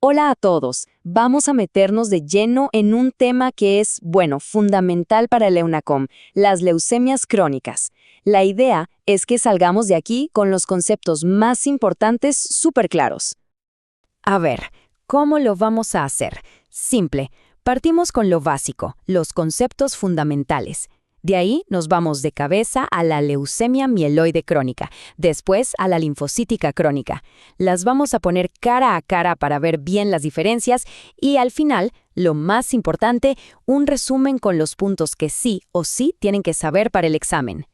Hola a todos. Vamos a meternos de lleno en un tema que es, fundamental para el EUNACOM, las leucemias crónicas. La idea es que salgamos de aquí con los conceptos más importantes súper claros. A ver, ¿cómo lo vamos a hacer? Simple. Partimos con lo básico, los conceptos fundamentales. De ahí nos vamos de cabeza a la leucemia mieloide crónica, después a la linfocítica crónica. Las vamos a poner cara a cara para ver bien las diferencias y al final, lo más importante, un resumen con los puntos que sí o sí tienen que saber para el examen.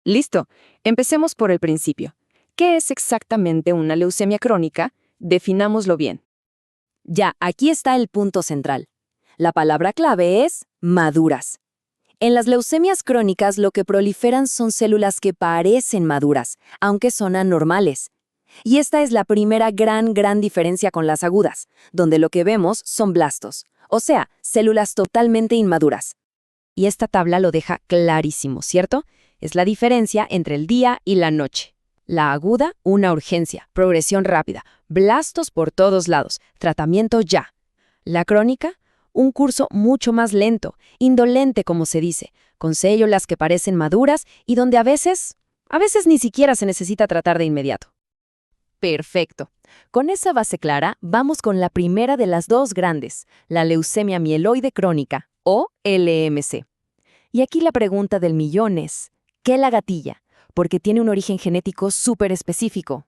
Listo, empecemos por el principio. ¿Qué es exactamente una leucemia crónica? Definámoslo bien. Ya, aquí está el punto central. La palabra clave es maduras. En las leucemias crónicas lo que proliferan son células que parecen maduras, aunque son anormales. Y esta es la primera gran diferencia con las agudas, donde lo que vemos son blastos, o sea, células totalmente inmaduras. Y esta tabla lo deja clarísimo, ¿cierto? Es la diferencia entre el día y la noche. La aguda, una urgencia, progresión rápida, blastos por todos lados, tratamiento ya. La crónica, un curso mucho más lento, indolente como se dice, con células que parecen maduras y donde a veces ni siquiera se necesita tratar de inmediato. Perfecto. Con esa base clara, vamos con la primera de las dos grandes, la leucemia mieloide crónica, o LMC. Y aquí la pregunta del millón es, ¿qué la gatilla? Porque tiene un origen genético súper específico.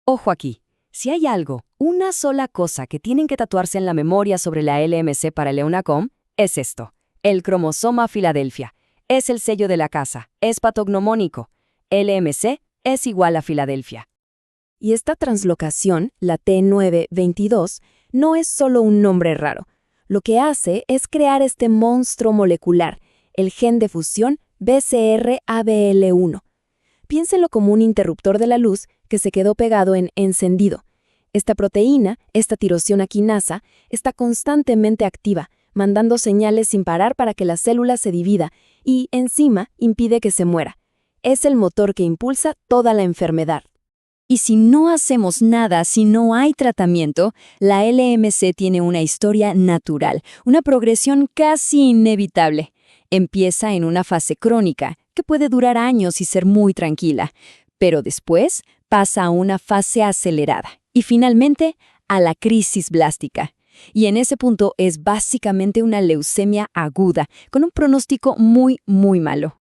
Ojo aquí. Si hay algo, una sola cosa que tienen que tatuarse en la memoria sobre la LMC para el EUNACOM, es esto. El cromosoma Filadelfia. Es el sello de la casa. Es patognomónico. LMC es igual a Filadelfia. Y esta translocación, la T922, no es solo un nombre raro. Lo que hace es crear este monstruo molecular, el gen de fusión BCR-ABL1. Piénsenlo como un interruptor de la luz que se quedó pegado en encendido. Esta proteína, esta tirosina quinasa, está constantemente activa, mandando señales sin parar para que la célula se divida y, encima, impide que se muera. Es el motor que impulsa toda la enfermedad. Y si no hacemos nada, si no hay tratamiento, la LMC tiene una historia natural, una progresión casi inevitable. Empieza en una fase crónica, que puede durar años y ser muy tranquila, pero después pasa a una fase acelerada y finalmente a la crisis blástica. Y en ese punto es básicamente una leucemia aguda, con un pronóstico muy malo.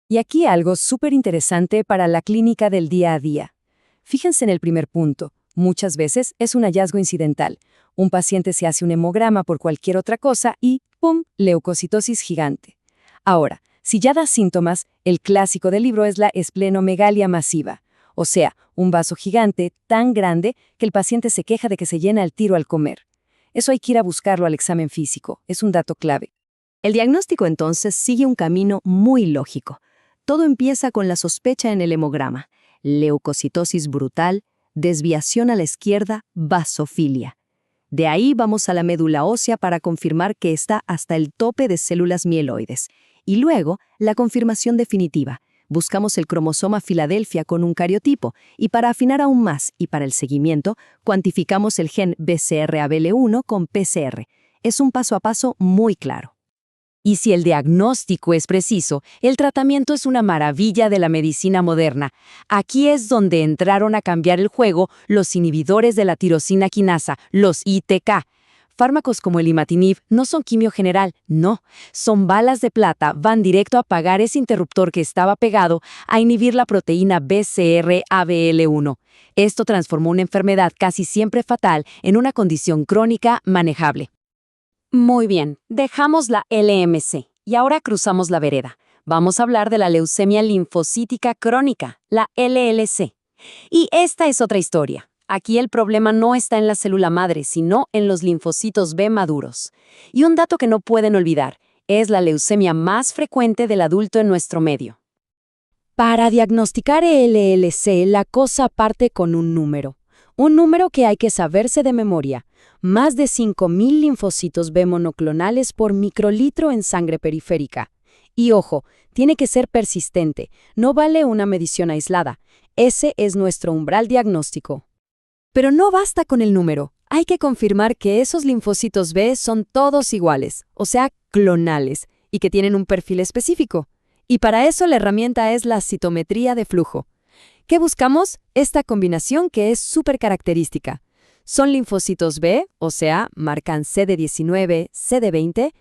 Y aquí algo súper interesante para la clínica del día a día. Fíjense en el primer punto. Muchas veces es un hallazgo incidental. Un paciente se hace un hemograma por cualquier otra cosa y ¡pum!, leucocitosis gigante. Ahora, si ya da síntomas, el clásico del libro es la esplenomegalia masiva, o sea, un vaso gigante tan grande que el paciente se queja de que se llena al tiro al comer. Eso hay que ir a buscarlo al examen físico, es un dato clave. El diagnóstico entonces sigue un camino muy lógico. Todo empieza con la sospecha en el hemograma: leucocitosis brutal, desviación a la izquierda, vasofilia. De ahí vamos a la médula ósea para confirmar que está hasta el tope de células mieloides. Y luego, la confirmación definitiva. Buscamos el cromosoma Filadelfia con un cariotipo y para afinar aún más y para el seguimiento, cuantificamos el gen BCR-ABL1 con PCR. Es un paso a paso muy claro. Y si el diagnóstico es preciso, el tratamiento es una maravilla de la medicina moderna. Aquí es donde entraron a cambiar el juego los inhibidores de la tirosina quinasa, los ITK. Fármacos como el imatinib no son quimio general, no. Son balas de plata, van directo a apagar ese interruptor que estaba pegado a inhibir la proteína BCR-ABL1. Esto transformó una enfermedad casi siempre fatal en una condición crónica manejable. Muy bien, dejamos la LMC y ahora cruzamos la vereda. Vamos a hablar de la leucemia linfocítica crónica, la LLC. Y esta es otra historia. Aquí el problema no está en la célula madre, sino en los linfocitos B maduros. Y un dato que no pueden olvidar, es la leucemia más frecuente del adulto en nuestro medio. Para diagnosticar LLC, la cosa parte con un número. Un número que hay que saberse de memoria. Más de 5.000 linfocitos B monoclonales por microlitro en sangre periférica. Y ojo, tiene que ser persistente. No vale una medición aislada. Ese es nuestro umbral diagnóstico. Pero no basta con el número. Hay que confirmar que esos linfocitos B son todos iguales, o sea, clonales, y que tienen un perfil específico. Y para eso la herramienta es la citometría de flujo. ¿Qué buscamos? Esta combinación que es súper característica. Son linfocitos B, o sea, marcan CD19, CD20,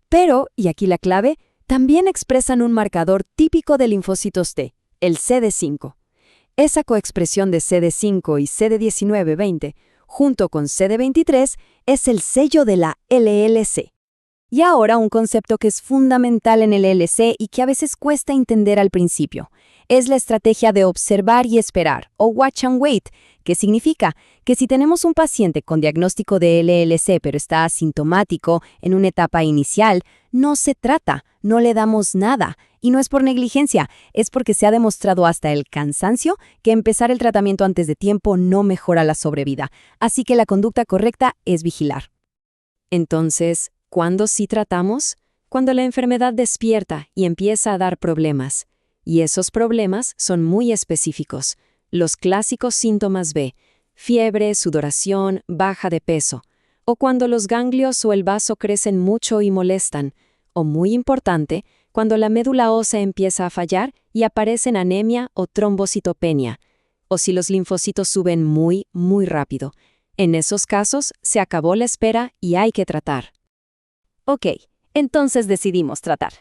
pero, y aquí la clave, también expresan un marcador típico de linfocitos T, el CD5. Esa coexpresión de CD5 y CD19-20, junto con CD23, es el sello de la LLC. Y ahora un concepto que es fundamental en el LLC y que a veces cuesta entender al principio. Es la estrategia de observar y esperar, o watch and wait, que significa que si tenemos un paciente con diagnóstico de LLC pero está asintomático en una etapa inicial, no se trata, no le damos nada. Y no es por negligencia, es porque se ha demostrado hasta el cansancio que empezar el tratamiento antes de tiempo no mejora la sobrevida. Así que la conducta correcta es vigilar. Entonces, ¿cuándo sí tratamos? Cuando la enfermedad despierta y empieza a dar problemas. Y esos problemas son muy específicos. Los clásicos síntomas B: fiebre, sudoración, baja de peso. O cuando los ganglios o el vaso crecen mucho y molestan. O muy importante, cuando la médula ósea empieza a fallar y aparecen anemia o trombocitopenia. O si los linfocitos suben muy, muy rápido. En esos casos, se acabó la espera y hay que tratar. Ok, entonces decidimos tratar.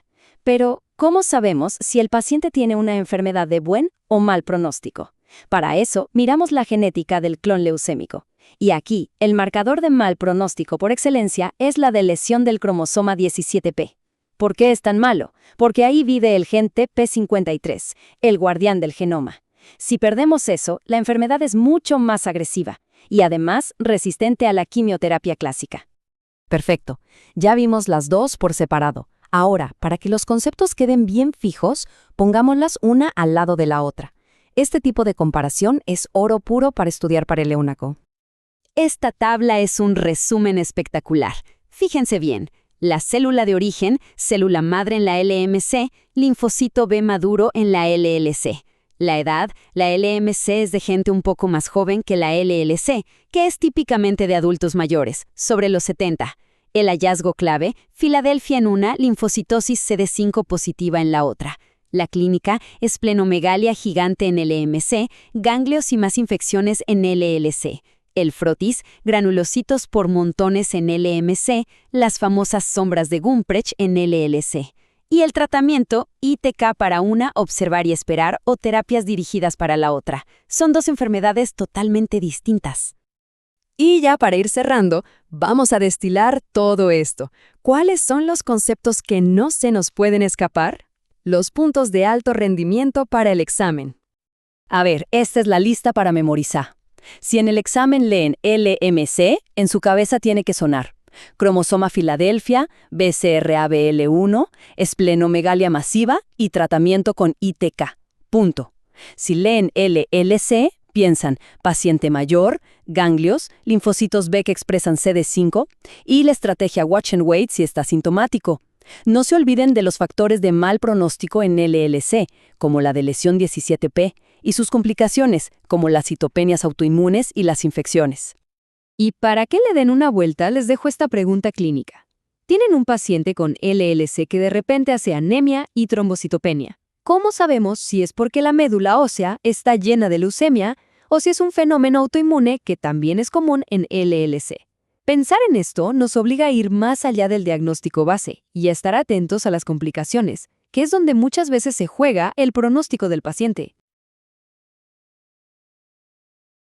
Pero, ¿cómo sabemos si el paciente tiene una enfermedad de buen o mal pronóstico? Para eso, miramos la genética del clon leucémico. Y aquí, el marcador de mal pronóstico por excelencia es la de lesión del cromosoma 17p. ¿Por qué es tan malo? Porque ahí vive el gen TP53, el guardián del genoma. Si perdemos eso, la enfermedad es mucho más agresiva y además resistente a la quimioterapia clásica. Perfecto. Ya vimos las dos por separado. Ahora, para que los conceptos queden bien fijos, pongámoslas una al lado de la otra. Este tipo de comparación es oro puro para estudiar para el EUNACO. Esta tabla es un resumen espectacular. Fíjense bien. La célula de origen, célula madre en la LMC, linfocito B maduro en la LLC. La edad, la LMC es de gente un poco más joven que la LLC, que es típicamente de adultos mayores, sobre los 70. El hallazgo clave, Filadelfia en una, linfocitosis CD5 positiva en la otra. La clínica, esplenomegalia gigante en LMC, ganglios y más infecciones en LLC. El frotis, granulocitos por montones en LMC, las famosas sombras de Gumprecht en LLC. Y el tratamiento, ITK para una, observar y esperar, o terapias dirigidas para la otra. Son dos enfermedades totalmente distintas. Y ya para ir cerrando, vamos a destilar todo esto. ¿Cuáles son los conceptos que no se nos pueden escapar? Los puntos de alto rendimiento para el examen. A ver, esta es la lista para memorizar. Si en el examen leen LMC, en su cabeza tiene que sonar cromosoma Filadelfia, BCR-ABL1, esplenomegalia masiva y tratamiento con ITK. Punto. Si leen LLC, piensan paciente mayor, ganglios, linfocitos B que expresan CD5 y la estrategia Watch and Wait si está sintomático. No se olviden de los factores de mal pronóstico en LLC, como la de lesión 17p, y sus complicaciones, como las citopenias autoinmunes y las infecciones. Y para que le den una vuelta, les dejo esta pregunta clínica. Tienen un paciente con LLC que de repente hace anemia y trombocitopenia. ¿Cómo sabemos si es porque la médula ósea está llena de leucemia o si es un fenómeno autoinmune que también es común en LLC? Pensar en esto nos obliga a ir más allá del diagnóstico base y a estar atentos a las complicaciones, que es donde muchas veces se juega el pronóstico del paciente.